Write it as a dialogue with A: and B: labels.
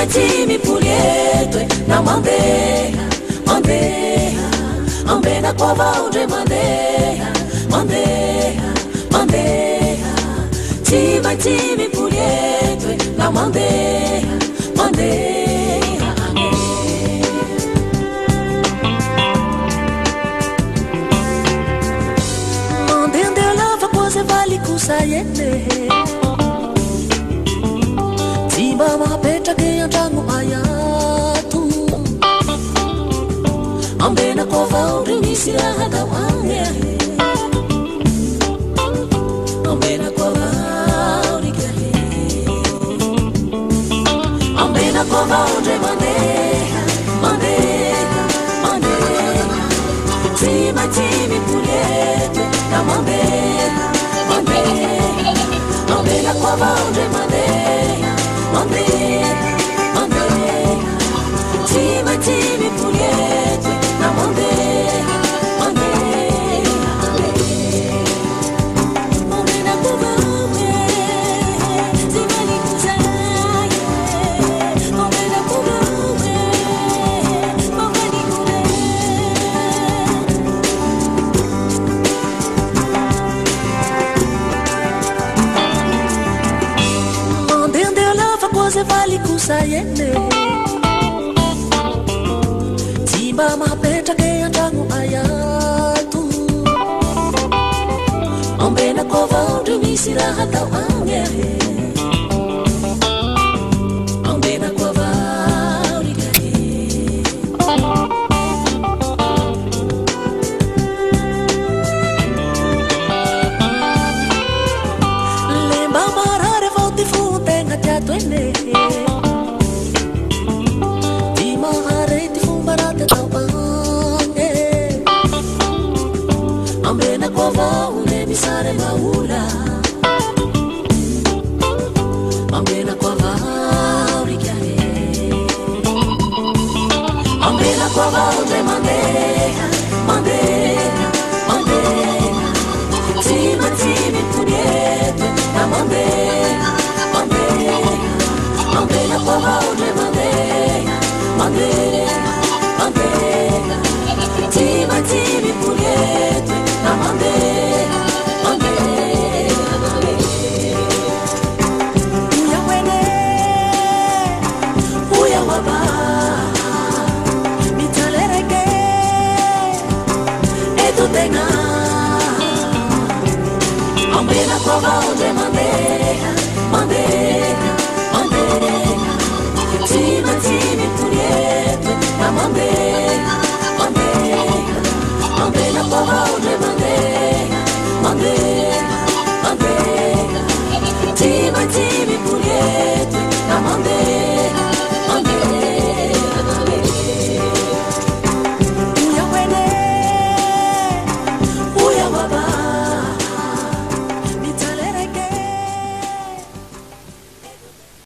A: Timmy Pulietto, na mandeha, mandeha, ambena kwa vaudre mandeha, mandeha, mandeha. Timmy Pulietto, na mandeha, mandeha, mandende lava cose vali kusayende. Timba mapetra ke andragno ayato, ambena ko vaudry misy raha atao agny, ambena ko vaudry kahe, ambena ko vaudry mandeha, mandeha, mandeha. Timmy Pulietto, na mandeha, mandeha, ambena ko vaudry mandeha, mandeha, mandeha. Timmy Pulietto, na mandeha, mandeha, ambena ko vaudry, zivali kuzaye, ambena ko vaudry, mavali kure. Mandende lava cose vali kusayende. Timba mapetra ke andragno ayato, ambena ko vaudry misy raha atao agny, ambena ko vaudry kahe. Lemba marary vao ty fontegna tiato ene, ty mahare ty fomba raty atao agny, ambena ko vaule misare maola, ambena ko vaudry kahe, ambena ko vaudry mandeha, mandeha, mandeha. Timmy Pulietto, na mandeha, mandeha, ambena ko vaudry mandeha, mandeha, mandeha. Timmy Pulietto, na mandeha, mandeha, uya wene, uya waba, mitalereke, eto tenga. Ambena ko vaudry mandeha, mandeha, mandeha. Timmy Pulietto, na mandeha, mandeha, ambena ko